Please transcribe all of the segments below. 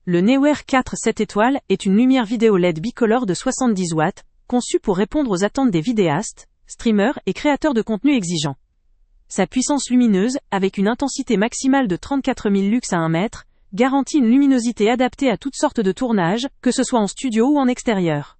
Le Neewer 4 7 étoiles est une lumière vidéo LED bicolore de 70 watts, conçue pour répondre aux attentes des vidéastes, streamers et créateurs de contenu exigeants. Sa puissance lumineuse, avec une intensité maximale de 34 000 lux à 1 mètre, garantit une luminosité adaptée à toutes sortes de tournages, que ce soit en studio ou en extérieur.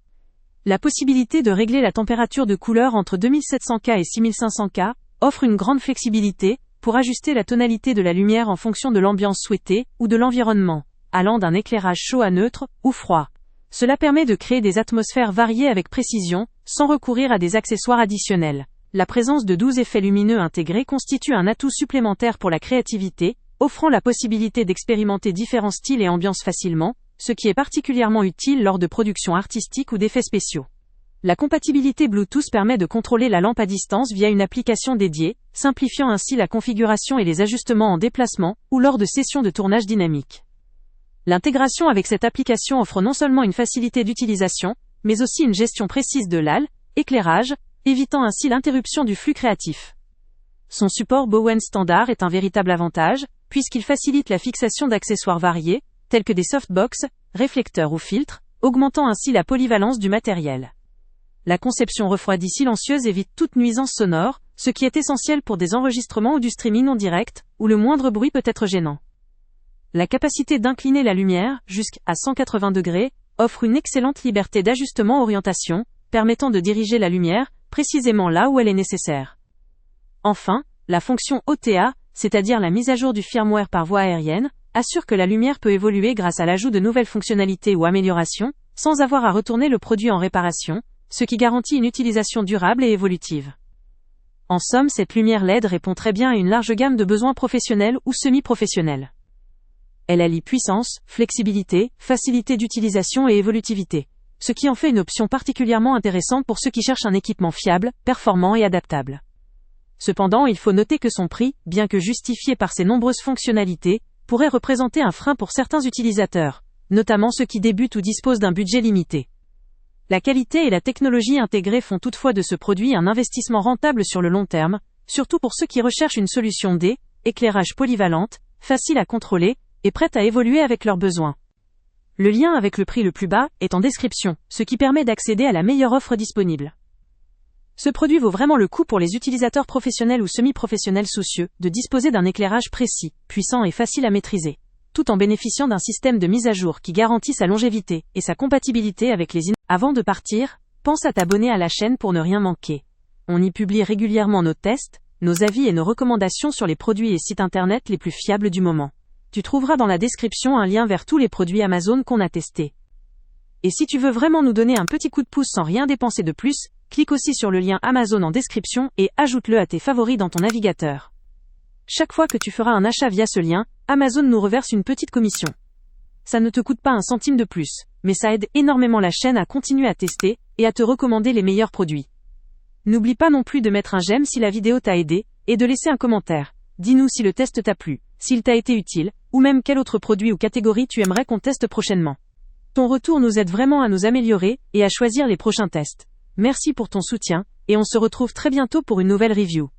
La possibilité de régler la température de couleur entre 2700K et 6500K offre une grande flexibilité pour ajuster la tonalité de la lumière en fonction de l'ambiance souhaitée ou de l'environnement, allant d'un éclairage chaud à neutre ou froid. Cela permet de créer des atmosphères variées avec précision, sans recourir à des accessoires additionnels. La présence de 12 effets lumineux intégrés constitue un atout supplémentaire pour la créativité, offrant la possibilité d'expérimenter différents styles et ambiances facilement, ce qui est particulièrement utile lors de productions artistiques ou d'effets spéciaux. La compatibilité Bluetooth permet de contrôler la lampe à distance via une application dédiée, simplifiant ainsi la configuration et les ajustements en déplacement ou lors de sessions de tournage dynamique. L'intégration avec cette application offre non seulement une facilité d'utilisation, mais aussi une gestion précise de l'AL, éclairage, évitant ainsi l'interruption du flux créatif. Son support Bowen standard est un véritable avantage, puisqu'il facilite la fixation d'accessoires variés, tels que des softbox, réflecteurs ou filtres, augmentant ainsi la polyvalence du matériel. La conception refroidie silencieuse évite toute nuisance sonore, ce qui est essentiel pour des enregistrements ou du streaming en direct, où le moindre bruit peut être gênant. La capacité d'incliner la lumière, jusqu'à 180 degrés, offre une excellente liberté d'ajustement-orientation, permettant de diriger la lumière, précisément là où elle est nécessaire. Enfin, la fonction OTA, c'est-à-dire la mise à jour du firmware par voie aérienne, assure que la lumière peut évoluer grâce à l'ajout de nouvelles fonctionnalités ou améliorations, sans avoir à retourner le produit en réparation, ce qui garantit une utilisation durable et évolutive. En somme, cette lumière LED répond très bien à une large gamme de besoins professionnels ou semi-professionnels. Elle allie puissance, flexibilité, facilité d'utilisation et évolutivité, ce qui en fait une option particulièrement intéressante pour ceux qui cherchent un équipement fiable, performant et adaptable. Cependant, il faut noter que son prix, bien que justifié par ses nombreuses fonctionnalités, pourrait représenter un frein pour certains utilisateurs, notamment ceux qui débutent ou disposent d'un budget limité. La qualité et la technologie intégrée font toutefois de ce produit un investissement rentable sur le long terme, surtout pour ceux qui recherchent une solution d'éclairage polyvalente, facile à contrôler, et prête à évoluer avec leurs besoins. Le lien avec le prix le plus bas est en description, ce qui permet d'accéder à la meilleure offre disponible. Ce produit vaut vraiment le coup pour les utilisateurs professionnels ou semi-professionnels soucieux de disposer d'un éclairage précis, puissant et facile à maîtriser, tout en bénéficiant d'un système de mise à jour qui garantit sa longévité et sa compatibilité avec les Avant de partir, pense à t'abonner à la chaîne pour ne rien manquer. On y publie régulièrement nos tests, nos avis et nos recommandations sur les produits et sites internet les plus fiables du moment. Tu trouveras dans la description un lien vers tous les produits Amazon qu'on a testés. Et si tu veux vraiment nous donner un petit coup de pouce sans rien dépenser de plus, clique aussi sur le lien Amazon en description et ajoute-le à tes favoris dans ton navigateur. Chaque fois que tu feras un achat via ce lien, Amazon nous reverse une petite commission. Ça ne te coûte pas un centime de plus, mais ça aide énormément la chaîne à continuer à tester et à te recommander les meilleurs produits. N'oublie pas non plus de mettre un j'aime si la vidéo t'a aidé et de laisser un commentaire. Dis-nous si le test t'a plu, s'il t'a été utile, ou même quel autre produit ou catégorie tu aimerais qu'on teste prochainement. Ton retour nous aide vraiment à nous améliorer et à choisir les prochains tests. Merci pour ton soutien, et on se retrouve très bientôt pour une nouvelle review.